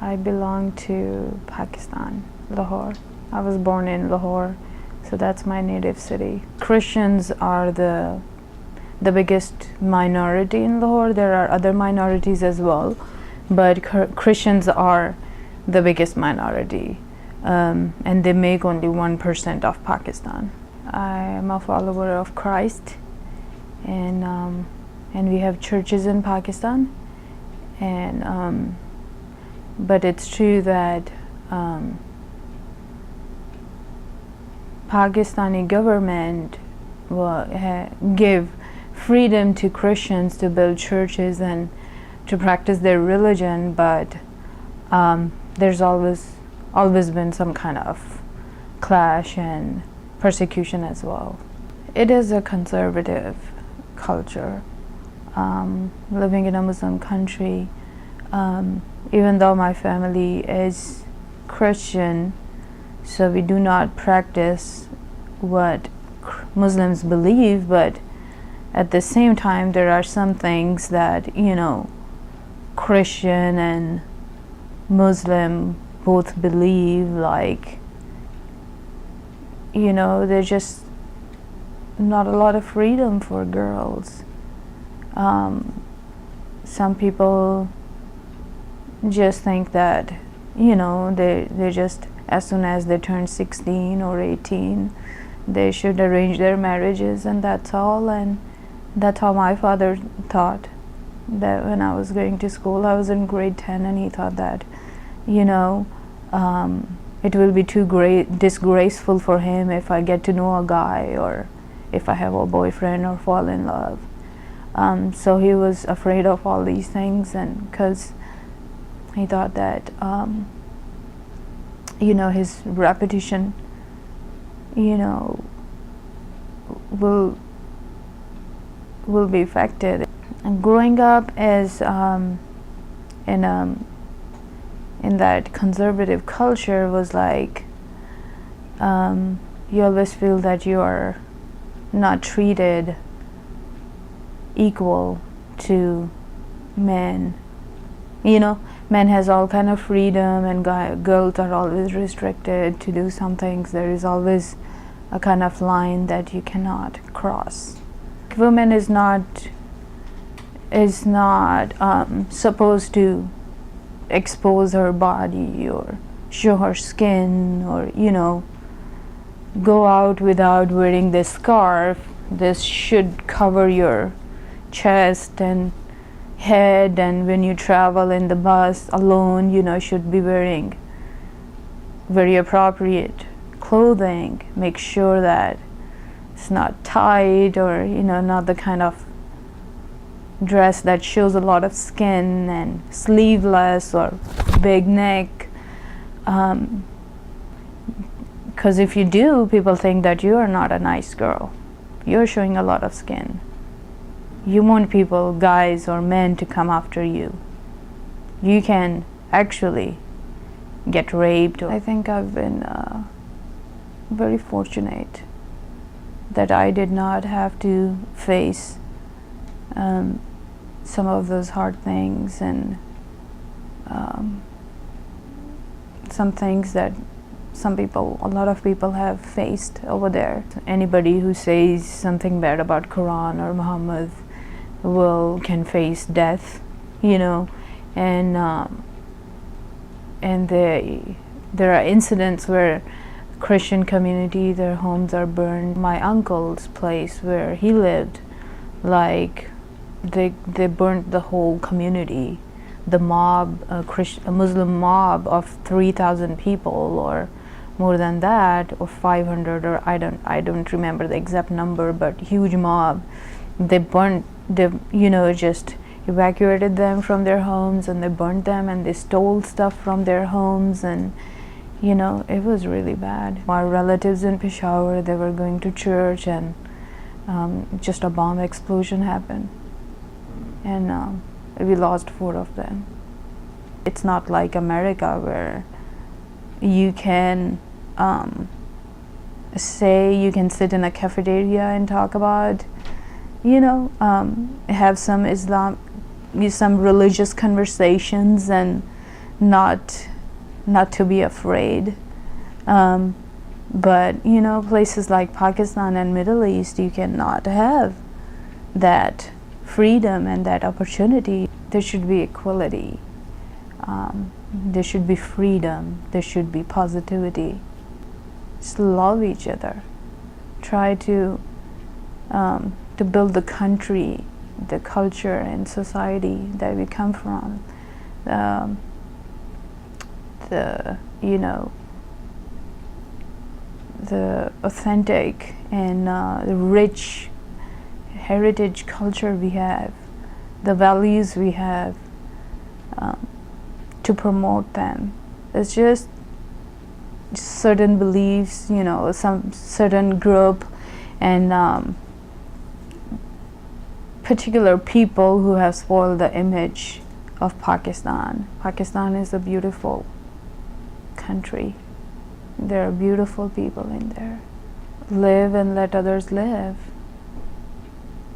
I belong to Pakistan, Lahore. I was born in Lahore, so that's my native city. Christians are the biggest minority in Lahore. There are other minorities as well, but Christians are the biggest minority, and they make only 1% of Pakistan. I am a follower of Christ, and we have churches in Pakistan, and but it's true that Pakistani government will give freedom to Christians to build churches and to practice their religion, but there's always been some kind of clash and persecution as well. It is a conservative culture, living in a Muslim country. Even though my family is Christian, so we do not practice what Muslims believe, but at the same time there are some things that, you know, Christian and Muslim both believe, like, you know, there's just not a lot of freedom for girls. Some people just think that, you know, they just, as soon as they turn 16 or 18, they should arrange their marriages, and that's all. And that's how my father thought. That when I was going to school, I was in grade 10, and he thought that, you know, it will be too disgraceful for him if I get to know a guy, or if I have a boyfriend or fall in love. So he was afraid of all these things, and because he thought that, you know, his reputation, you know, will be affected. And growing up as in that conservative culture was like, you always feel that you are not treated equal to men. You know, men has all kind of freedom, and girls are always restricted to do some things. There is always a kind of line that you cannot cross. Woman is not supposed to expose her body or show her skin, or, you know, go out without wearing this scarf. This should cover your chest and head, and when you travel in the bus alone, you know, should be wearing very appropriate clothing. Make sure that it's not tight, or, you know, not the kind of dress that shows a lot of skin, and sleeveless or big neck, because if you do, people think that you are not a nice girl. You're showing a lot of skin. You want people, guys or men, to come after you. You can actually get raped. I think I've been very fortunate that I did not have to face some of those hard things, and some things that a lot of people have faced over there. Anybody who says something bad about Quran or Muhammad can face death, you know, and there are incidents where Christian community, their homes are burned. My uncle's place where he lived, like, they burnt the whole community. The mob, a Muslim mob of 3,000 people, or more than that, or 500, or I don't remember the exact number, but huge mob. They you know, just evacuated them from their homes, and they burnt them, and they stole stuff from their homes, and, you know, it was really bad. My relatives in Peshawar, they were going to church, and just a bomb explosion happened, and we lost 4 of them. It's not like America, where you can you can sit in a cafeteria and talk about, you know, have some religious conversations, and not to be afraid. But you know, places like Pakistan and Middle East, you cannot have that freedom and that opportunity. There should be equality. There should be freedom. There should be positivity. Just love each other. Try to build the country, the culture and society that we come from. The you know, the authentic and the rich heritage culture we have, the values we have, to promote them. It's just certain beliefs, you know, some certain group and particular people who have spoiled the image of Pakistan. Pakistan is a beautiful country. There are beautiful people in there. Live and let others live.